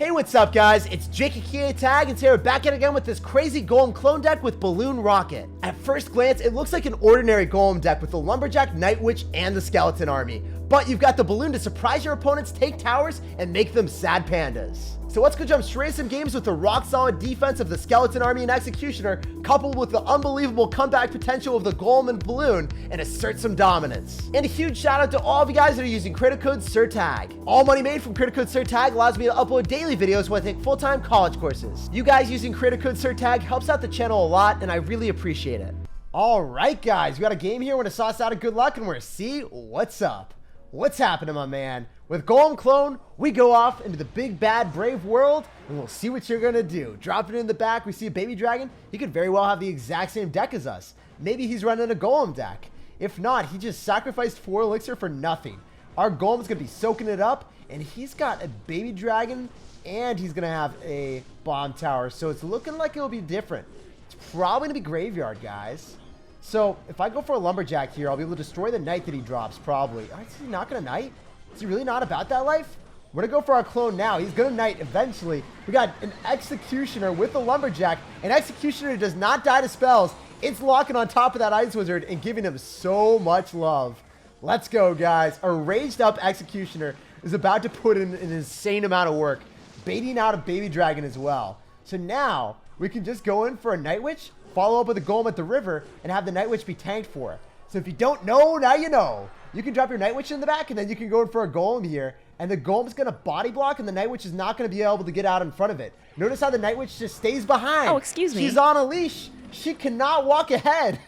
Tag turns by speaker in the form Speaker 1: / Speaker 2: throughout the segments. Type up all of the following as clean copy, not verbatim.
Speaker 1: Hey, what's up, guys? It's SirTagCR, and today we're back at it again with this crazy Golem clone deck with Balloon Rocket. At first glance, it looks like an ordinary Golem deck with the Lumberjack, Night Witch, and the Skeleton Army. But you've got the Balloon to surprise your opponents, take towers, and make them sad pandas. So let's go jump straight into some games with the rock-solid defense of the Skeleton Army and Executioner, coupled with the unbelievable comeback potential of the Golem and Balloon, and assert some dominance. And a huge shout out to all of you guys that are using credit code SirTag. All money made from credit code SirTag allows me to upload daily videos when I take full-time college courses. You guys using credit code SirTag helps out the channel a lot, and I really appreciate it. All right, guys, we got a game here. We're gonna sauce out of good luck, and we're gonna see what's up. What's happening, my man? With Golem Clone, we go off into the big, bad, brave world, and we'll see what you're going to do. Drop it in the back. We see a baby dragon. He could very well have the exact same deck as us. Maybe he's running a Golem deck. If not, he just sacrificed 4 elixir for nothing. Our Golem's going to be soaking it up, and he's got a baby dragon, and he's going to have a bomb tower. So it's looking like it'll be different. It's probably going to be graveyard, guys. So if I go for a Lumberjack here, I'll be able to destroy the knight that he drops, probably. Is he not going to knight? Is he really not about that life? We're going to go for our clone now. He's going to knight eventually. We got an Executioner with a Lumberjack. An Executioner does not die to spells. It's locking on top of that Ice Wizard and giving him so much love. Let's go, guys. A raged up Executioner is about to put in an insane amount of work, baiting out a Baby Dragon as well. So now we can just go in for a Night Witch, follow up with a Golem at the river, and have the Night Witch be tanked for. So if you don't know, now you know. You can drop your Night Witch in the back, and then you can go in for a Golem here. And the Golem's going to body block, and the Night Witch is not going to be able to get out in front of it. Notice how the Night Witch just stays behind.
Speaker 2: Oh, excuse me.
Speaker 1: She's on a leash. She cannot walk ahead.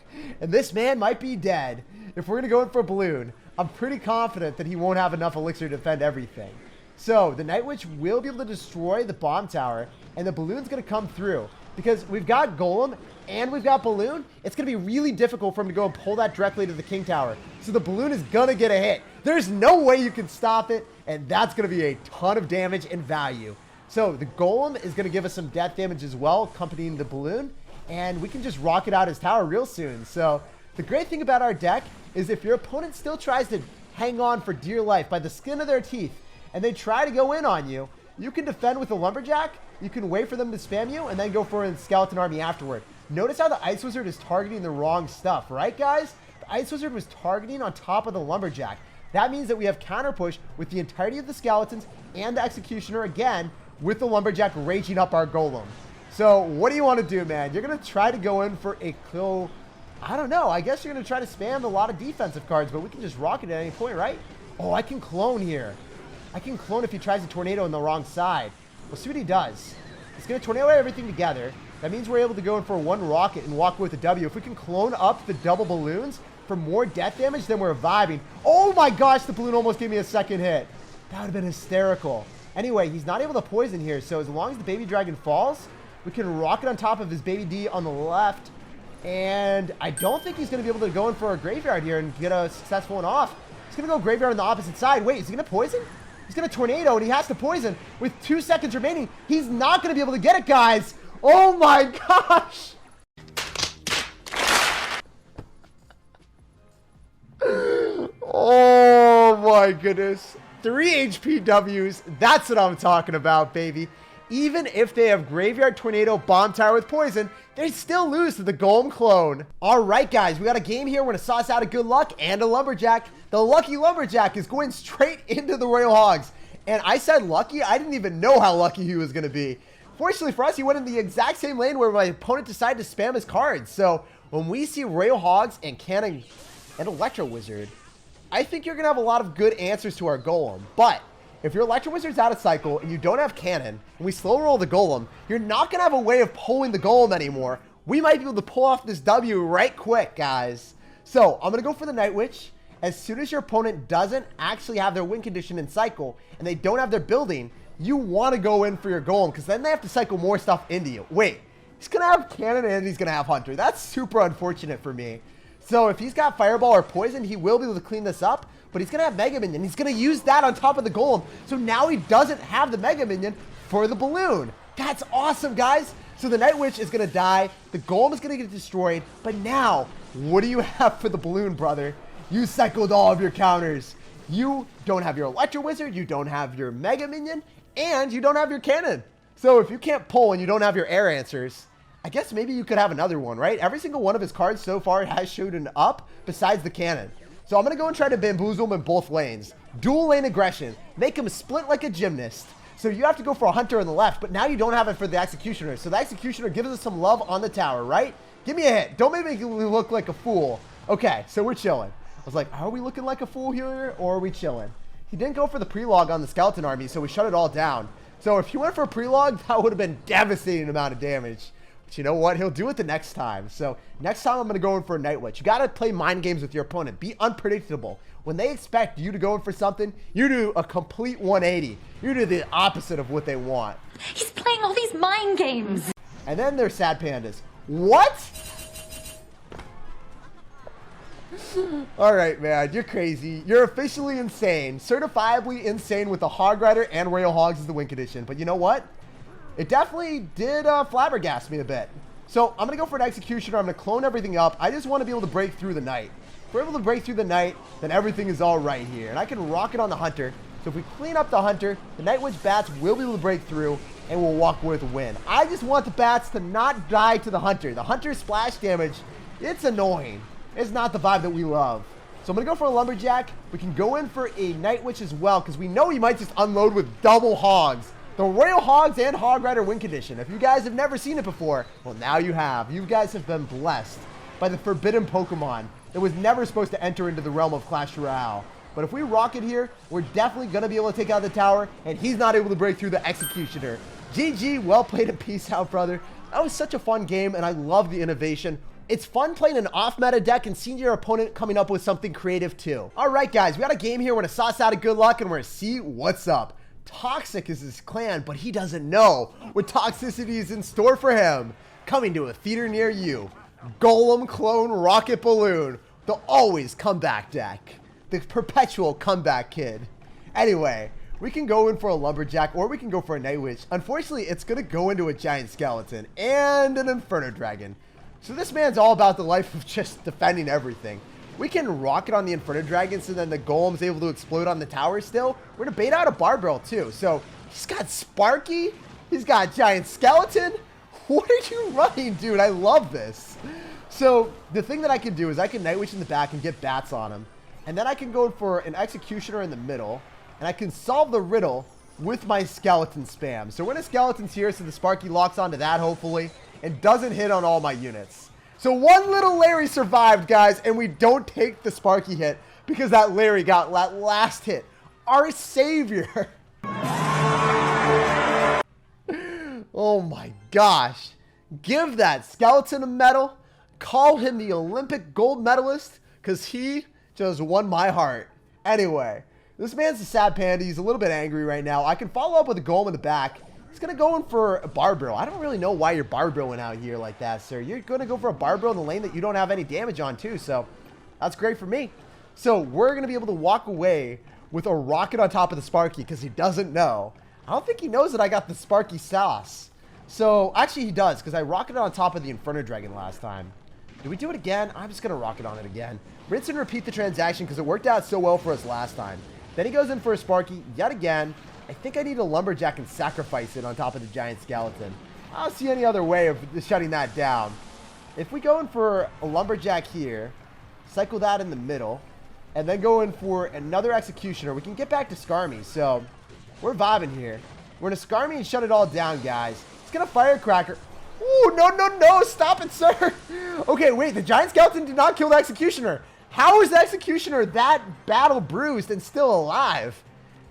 Speaker 1: And this man might be dead. If we're going to go in for a Balloon, I'm pretty confident that he won't have enough elixir to defend everything. So the Night Witch will be able to destroy the bomb tower, and the Balloon's going to come through. Because we've got Golem and we've got Balloon, it's going to be really difficult for him to go and pull that directly to the King Tower. So the Balloon is going to get a hit. There's no way you can stop it, and that's going to be a ton of damage and value. So the Golem is going to give us some death damage as well, accompanying the Balloon, and we can just rocket out his tower real soon. So the great thing about our deck is if your opponent still tries to hang on for dear life by the skin of their teeth, and they try to go in on you, you can defend with a Lumberjack, you can wait for them to spam you, and then go for a Skeleton Army afterward. Notice how the Ice Wizard is targeting the wrong stuff, right, guys? The Ice Wizard was targeting on top of the Lumberjack. That means that we have counter push with the entirety of the Skeletons and the Executioner again, with the Lumberjack raging up our Golem. So what do you want to do, man? You're going to try to go in for a kill. I don't know. I guess you're going to try to spam a lot of defensive cards, but we can just rock it at any point, right? Oh, I can clone here. I can clone if he tries a tornado on the wrong side. We'll see what he does. He's going to tornado everything together. That means we're able to go in for one rocket and walk with a W. If we can clone up the double balloons for more death damage, then we're vibing. Oh my gosh, the Balloon almost gave me a second hit. That would have been hysterical. Anyway, he's not able to poison here, so as long as the Baby Dragon falls, we can rocket on top of his Baby D on the left. And I don't think he's going to be able to go in for a graveyard here and get a successful one off. He's going to go graveyard on the opposite side. Wait, is he going to poison? He's going to tornado, and he has to poison with 2 seconds remaining. He's not going to be able to get it, guys. Oh, my gosh. Oh, my goodness. 3 HP Ws. That's what I'm talking about, baby. Even if they have Graveyard Tornado Bomb Tower with Poison, they still lose to the Golem clone. All right, guys, we got a game here. We're going to sauce out a good luck and a Lumberjack. The lucky Lumberjack is going straight into the Royal Hogs. And I said lucky. I didn't even know how lucky he was going to be. Fortunately for us, he went in the exact same lane where my opponent decided to spam his cards. So when we see Royal Hogs and Cannon and Electro Wizard, I think you're going to have a lot of good answers to our Golem. But if your Electro Wizard's out of cycle and you don't have Cannon, and we slow roll the Golem, you're not going to have a way of pulling the Golem anymore. We might be able to pull off this W right quick, guys. So I'm going to go for the Night Witch. As soon as your opponent doesn't actually have their win condition in cycle, and they don't have their building, you want to go in for your Golem, because then they have to cycle more stuff into you. Wait, he's going to have Cannon and he's going to have Hunter. That's super unfortunate for me. So if he's got Fireball or Poison, he will be able to clean this up, but he's going to have Mega Minion. He's going to use that on top of the Golem. So now he doesn't have the Mega Minion for the Balloon. That's awesome, guys. So the Night Witch is going to die. The Golem is going to get destroyed. But now, what do you have for the Balloon, brother? You cycled all of your counters. You don't have your Electro Wizard. You don't have your Mega Minion. and you don't have your cannon. So if you can't pull and you don't have your air answers, I guess maybe you could have another one, right? Every single one of his cards so far has showed an up besides the cannon. So I'm going to go and try to bamboozle him in both lanes. Dual lane aggression. Make him split like a gymnast. So you have to go for a hunter on the left, but now you don't have it for the executioner. So the executioner gives us some love on the tower, right? Give me a hit. Don't make me look like a fool. Okay, so we're chilling. I was like, are we looking like a fool here, or are we chilling? He didn't go for the pre-log on the skeleton army, so we shut it all down. So if he went for a pre-log, that would have been devastating amount of damage. But you know what? He'll do it the next time. So next time I'm going to go in for a Night Witch. You got to play mind games with your opponent. Be unpredictable. When they expect you to go in for something, you do a complete 180. You do the opposite of what they want.
Speaker 2: He's playing all these mind games.
Speaker 1: And then there's Sad Pandas. What? All right, man. You're crazy. You're officially insane. Certifiably insane with the Hog Rider and Royal Hogs as the Win condition. But you know what? It definitely did flabbergast me a bit. So I'm going to go for an Executioner. I'm going to clone everything up. I just want to be able to break through the night. If we're able to break through the night, then everything is all right here. And I can rocket on the Hunter. So if we clean up the Hunter, the Night Witch bats will be able to break through and we'll walk away with a win. I just want the bats to not die to the Hunter. The Hunter's splash damage, it's annoying. It's not the vibe that we love. So I'm going to go for a Lumberjack. We can go in for a Night Witch as well because we know he might just unload with double Hogs. The Royal Hogs and Hog Rider win condition. If you guys have never seen it before, well, now you have. You guys have been blessed by the forbidden Pokemon that was never supposed to enter into the realm of Clash Royale. But if we rocket here, we're definitely going to be able to take out the tower, and he's not able to break through the Executioner. GG, well played and peace out, brother. That was such a fun game, and I love the innovation. It's fun playing an off-meta deck and seeing your opponent coming up with something creative too. All right, guys, we got a game here. We're going to sauce out of good luck, and we're going to see what's up. Toxic is his clan, but he doesn't know what toxicity is in store for him. Coming to a theater near you. Golem Clone Rocket Balloon. The always comeback deck. The perpetual comeback kid. Anyway, we can go in for a Lumberjack or we can go for a Night Witch. Unfortunately, it's going to go into a Giant Skeleton and an Inferno Dragon. So this man's all about the life of just defending everything. We can rocket on the Inferno Dragon so then the Golem's able to explode on the tower still. We're going to bait out a Barbell too. So he's got Sparky. He's got Giant Skeleton. What are you running, dude? I love this. So the thing that I can do is I can Night Witch in the back and get bats on him. And then I can go for an Executioner in the middle. And I can solve the riddle with my Skeleton spam. So when a Skeleton's here, so the Sparky locks onto that hopefully. And doesn't hit on all my units. So one little Larry survived, guys, and we don't take the Sparky hit because that Larry got that last hit. Our savior. Oh my gosh. Give that Skeleton a medal. Call him the Olympic gold medalist because he just won my heart. Anyway, this man's a sad panda. He's a little bit angry right now. I can follow up with a Golem in the back. He's going to go in for a Barbell. I don't really know why you're Barbelling out here like that, sir. You're going to go for a Barbell in the lane that you don't have any damage on, too. So that's great for me. So we're going to be able to walk away with a rocket on top of the Sparky because he doesn't know. I don't think he knows that I got the Sparky sauce. So actually he does because I rocketed on top of the Inferno Dragon last time. Did we do it again? I'm just going to rocket on it again. Rinse and repeat the transaction because it worked out so well for us last time. Then he goes in for a Sparky yet again. I think I need a Lumberjack and sacrifice it on top of the Giant Skeleton. I don't see any other way of shutting that down. If we go in for a Lumberjack here, cycle that in the middle, and then go in for another Executioner, we can get back to Skarmy. So we're vibing here. We're going to Skarmy and shut it all down, guys. It's going to Firecracker. Ooh, no, no, no. Stop it, sir. Okay, wait. The Giant Skeleton did not kill the Executioner. How is the Executioner that battle bruised and still alive?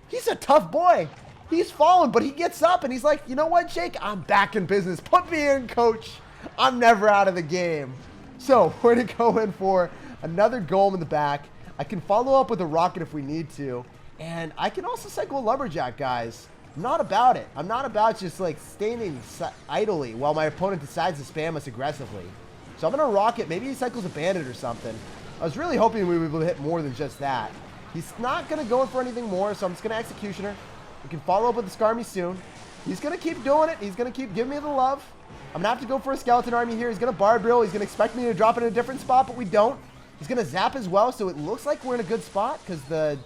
Speaker 1: He's a tough boy. He's fallen, but he gets up and he's like, you know what, Jake? I'm back in business. Put me in, coach. I'm never out of the game. So we're going to go in for another Golem in the back. I can follow up with a rocket if we need to. And I can also cycle a Lumberjack, guys. I'm not about it. I'm not about just like standing idly while my opponent decides to spam us aggressively. So I'm going to rocket. Maybe he cycles a Bandit or something. I was really hoping we would be able to hit more than just that. He's not going to go in for anything more, so I'm just going to Executioner. We can follow up with the Skarmy soon. He's going to keep doing it. He's going to keep giving me the love. I'm going to have to go for a Skeleton Army here. He's going to Barbell. He's going to expect me to drop it in a different spot, but we don't. He's going to zap as well, so it looks like we're in a good spot because the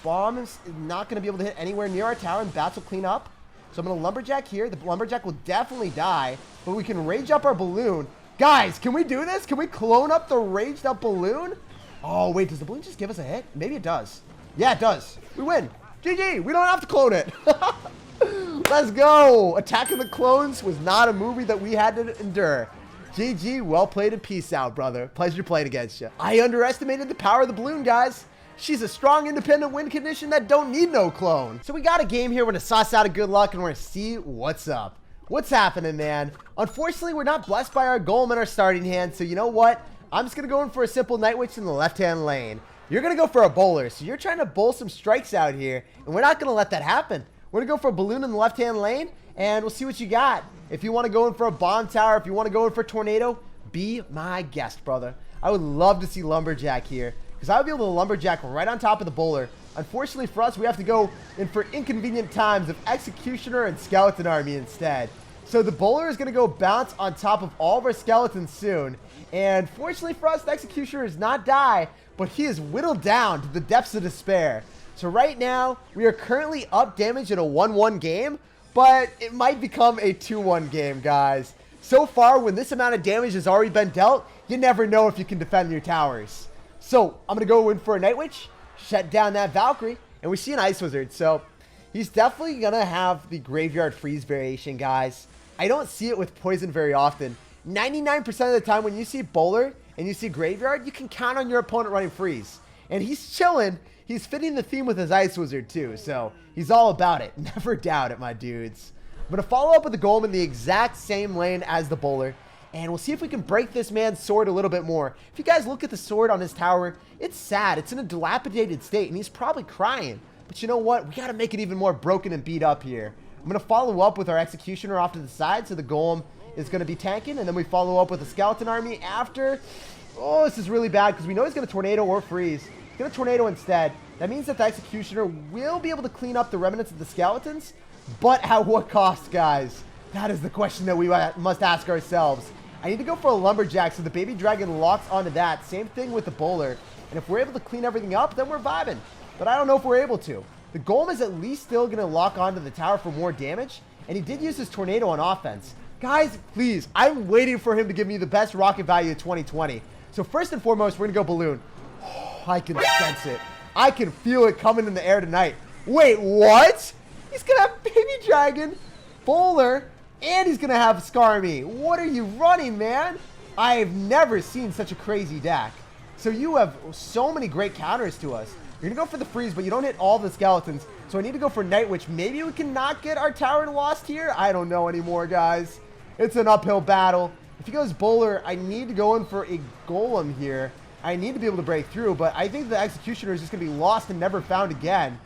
Speaker 1: bomb is not going to be able to hit anywhere near our tower, and bats will clean up. So I'm going to lumberjack here. The lumberjack will definitely die, but we can rage up our balloon. Guys, can we do this? Can we clone up the raged up balloon? Oh, wait, does the balloon just give us a hit? Maybe it does. Yeah, it does. We win. GG. We don't have to clone it. Let's go. Attacking the clones was not a movie that we had to endure. GG. Well played and peace out, brother. Pleasure playing against you. I underestimated the power of the balloon, guys. She's a strong, independent win condition that don't need no clone. So we got a game here. We're going to sauce out of good luck, and we're going to see what's up. What's happening, man? Unfortunately, we're not blessed by our golem in our starting hand, so you know what? I'm just going to go in for a simple night witch in the left-hand lane. You're going to go for a bowler, so you're trying to bowl some strikes out here, and we're not going to let that happen. We're going to go for a balloon in the left-hand lane, and we'll see what you got. If you want to go in for a bomb tower, if you want to go in for a tornado, be my guest, brother. I would love to see lumberjack here, because I would be able to lumberjack right on top of the bowler. Unfortunately for us, we have to go in for inconvenient times of executioner and skeleton army instead. So the bowler is going to go bounce on top of all of our skeletons soon. And fortunately for us, the executioner does not die, but he is whittled down to the depths of despair. So right now, we are currently up damage in a 1-1 game, but it might become a 2-1 game, guys. So far, when this amount of damage has already been dealt, you never know if you can defend your towers. So I'm going to go in for a Night Witch, shut down that Valkyrie, and we see an Ice Wizard. So he's definitely going to have the Graveyard Freeze variation, guys. I don't see it with Poison very often. 99% of the time when you see Bowler and you see Graveyard, you can count on your opponent running Freeze. And he's chilling. He's fitting the theme with his Ice Wizard too, so he's all about it. Never doubt it, my dudes. I'm going to follow up with the Golem in the exact same lane as the Bowler. And we'll see if we can break this man's sword a little bit more. If you guys look at the sword on his tower, it's sad. It's in a dilapidated state, and he's probably crying. But you know what? We got to make it even more broken and beat up here. I'm going to follow up with our Executioner off to the side, so the Golem is going to be tanking. And then we follow up with a Skeleton Army after. Oh, this is really bad, because we know he's going to Tornado or Freeze. He's going to Tornado instead. That means that the Executioner will be able to clean up the remnants of the Skeletons. But at what cost, guys? That is the question that we must ask ourselves. I need to go for a Lumberjack so the Baby Dragon locks onto that. Same thing with the Bowler. And if we're able to clean everything up, then we're vibing. But I don't know if we're able to. The Golem is at least still going to lock onto the tower for more damage. And he did use his Tornado on offense. Guys, please, I'm waiting for him to give me the best rocket value of 2020. So first and foremost, we're going to go Balloon. Oh, I can sense it. I can feel it coming in the air tonight. Wait, what? He's going to have Baby Dragon, Bowler, and he's going to have Skarmy. What are you running, man? I've never seen such a crazy deck. So you have so many great counters to us. You're going to go for the Freeze, but you don't hit all the Skeletons. So I need to go for Night Witch. Maybe we can not get our tower lost here. I don't know anymore, guys. It's an uphill battle. If he goes Bowler, I need to go in for a Golem here. I need to be able to break through, but I think the Executioner is just going to be lost and never found again.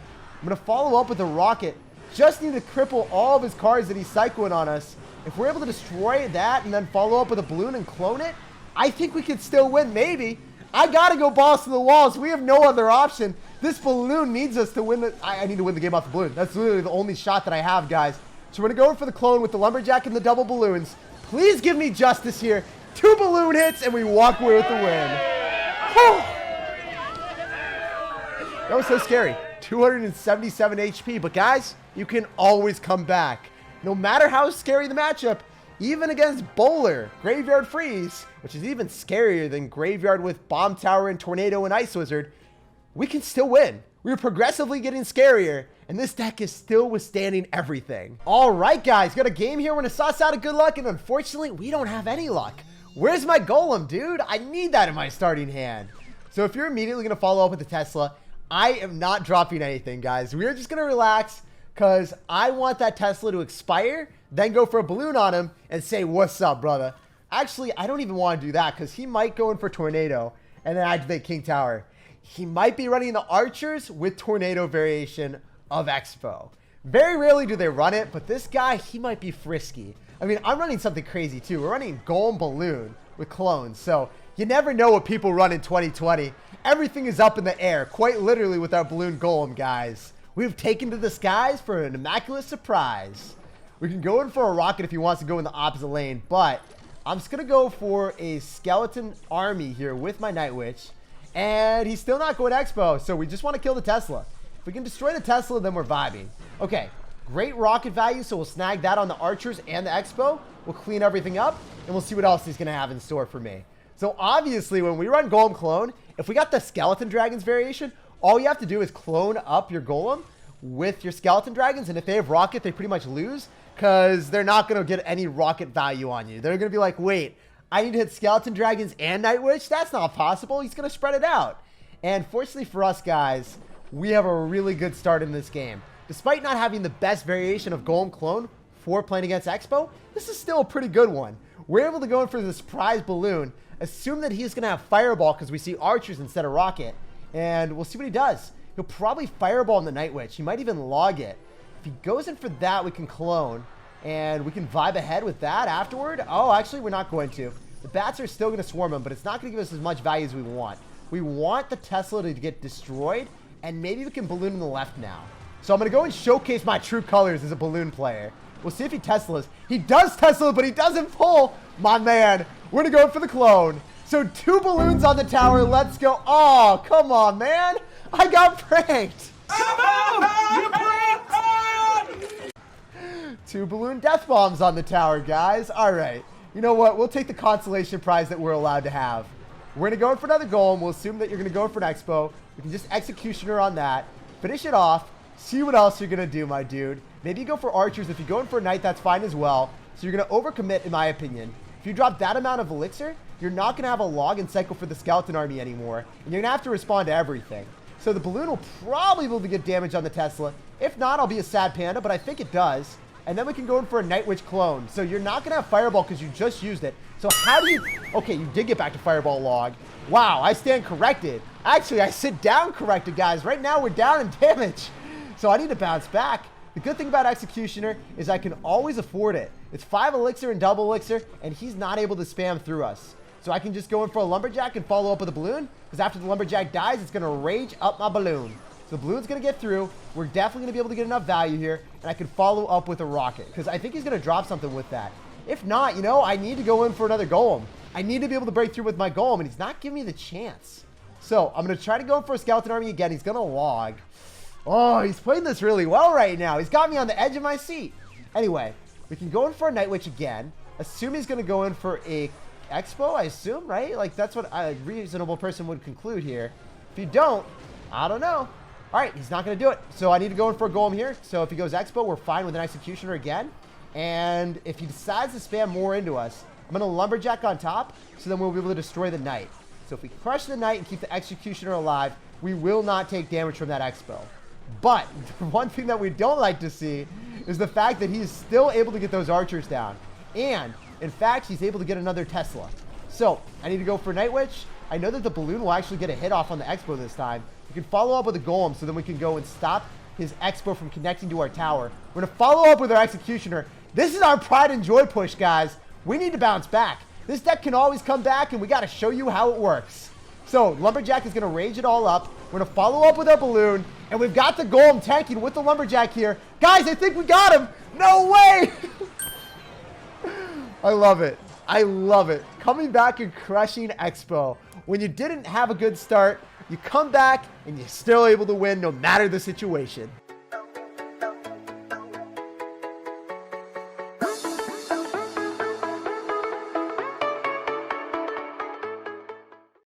Speaker 1: I'm going to follow up with a Rocket. Just need to cripple all of his cards that he's cycling on us. If we're able to destroy that and then follow up with a Balloon and clone it, I think we could still win, maybe. I gotta go balls to the walls. We have no other option. This Balloon needs us to win the... I need to win the game off the Balloon. That's literally the only shot that I have, guys. So we're gonna go in for the clone with the Lumberjack and the double Balloons. Please give me justice here. 2 Balloon hits and we walk away with the win. That was so scary. 277 HP, but guys, you can always come back. No matter how scary the matchup, even against Bowler, Graveyard Freeze, which is even scarier than Graveyard with Bomb Tower and Tornado and Ice Wizard, we can still win. We're progressively getting scarier, and this deck is still withstanding everything. All right, guys, got a game here. We're gonna sauce out of good luck, and unfortunately, we don't have any luck. Where's my Golem, dude? I need that in my starting hand. So if you're immediately gonna follow up with the Tesla, I am not dropping anything, guys. We're just going to relax because I want that Tesla to expire, then go for a Balloon on him and say, what's up, brother? Actually, I don't even want to do that because he might go in for Tornado and then activate King Tower. He might be running the Archers with Tornado variation of Expo. Very rarely do they run it, but this guy, he might be frisky. I mean, I'm running something crazy too. We're running Golem Balloon with clones, so you never know what people run in 2020. Everything is up in the air, quite literally with our Balloon Golem, guys. We've taken to the skies for an immaculate surprise. We can go in for a Rocket if he wants to go in the opposite lane, but I'm just going to go for a Skeleton Army here with my Night Witch, and he's still not going Expo, so we just want to kill the Tesla. If we can destroy the Tesla, then we're vibing. Okay, great rocket value, so we'll snag that on the archers and the expo. We'll clean everything up, and we'll see what else he's going to have in store for me. So obviously, when we run Golem Clone, if we got the Skeleton Dragons variation, all you have to do is clone up your Golem with your Skeleton Dragons, and if they have rocket, they pretty much lose, because they're not going to get any rocket value on you. They're going to be like, wait, I need to hit Skeleton Dragons and Night Witch? That's not possible. He's going to spread it out. And fortunately for us, guys, we have a really good start in this game. Despite not having the best variation of Golem Clone for playing against Expo, this is still a pretty good one. We're able to go in for the surprise balloon, assume that he's going to have Fireball because we see archers instead of rocket, and we'll see what he does. He'll probably Fireball in the Night Witch. He might even log it. If he goes in for that, we can clone, and we can vibe ahead with that afterward. Oh, actually, we're not going to. The bats are still going to swarm him, but it's not going to give us as much value as we want. We want the Tesla to get destroyed, and maybe we can balloon in the left now. So I'm going to go and showcase my true colors as a balloon player. We'll see if he Teslas. He does Tesla, but he doesn't pull. My man, we're going to go for the clone. So 2 balloons on the tower. Let's go. Oh, come on, man. I got pranked. You pranked! 2 balloon death bombs on the tower, guys. All right. You know what? We'll take the consolation prize that we're allowed to have. We're going to go in for another Golem. We'll assume that you're going to go in for an Expo. We can just Executioner on that. Finish it off. See what else you're going to do, my dude. Maybe you go for archers. If you go in for a knight, that's fine as well. So you're going to overcommit, in my opinion. If you drop that amount of elixir, you're not going to have a log and cycle for the skeleton army anymore. And you're going to have to respond to everything. So the balloon will probably be able to get damage on the Tesla. If not, I'll be a sad panda, but I think it does. And then we can go in for a Night Witch clone. So you're not going to have Fireball because you just used it. So how do you... Okay, you did get back to Fireball log. Wow, I stand corrected. Actually, I sit down corrected, guys. Right now, we're down in damage. So I need to bounce back. The good thing about Executioner is I can always afford it. It's 5 elixir and double elixir, and he's not able to spam through us. So I can just go in for a Lumberjack and follow up with a balloon, because after the Lumberjack dies, it's going to rage up my balloon. So the balloon's going to get through. We're definitely going to be able to get enough value here, and I can follow up with a rocket, because I think he's going to drop something with that. If not, you know, I need to go in for another Golem. I need to be able to break through with my Golem, and he's not giving me the chance. So I'm going to try to go in for a Skeleton Army again. He's going to log. Oh, he's playing this really well right now. He's got me on the edge of my seat. Anyway, we can go in for a Night Witch again. Assume he's going to go in for a Expo, I assume, right? Like, that's what a reasonable person would conclude here. If you don't, I don't know. All right, he's not going to do it. So I need to go in for a Golem here. So if he goes Expo, we're fine with an Executioner again. And if he decides to spam more into us, I'm going to Lumberjack on top, so then we'll be able to destroy the Knight. So if we crush the Knight and keep the Executioner alive, we will not take damage from that Expo. But the one thing that we don't like to see is the fact that he's still able to get those archers down. And, in fact, he's able to get another Tesla. So, I need to go for Night Witch. I know that the balloon will actually get a hit off on the Expo this time. We can follow up with a Golem so then we can go and stop his Expo from connecting to our tower. We're going to follow up with our Executioner. This is our pride and joy push, guys. We need to bounce back. This deck can always come back, and we got to show you how it works. So, Lumberjack is going to rage it all up. We're going to follow up with our balloon, and we've got the Golem tanking with the Lumberjack here. Guys, I think we got him. No way. I love it. I love it. Coming back and crushing Expo. When you didn't have a good start, you come back, and you're still able to win no matter the situation.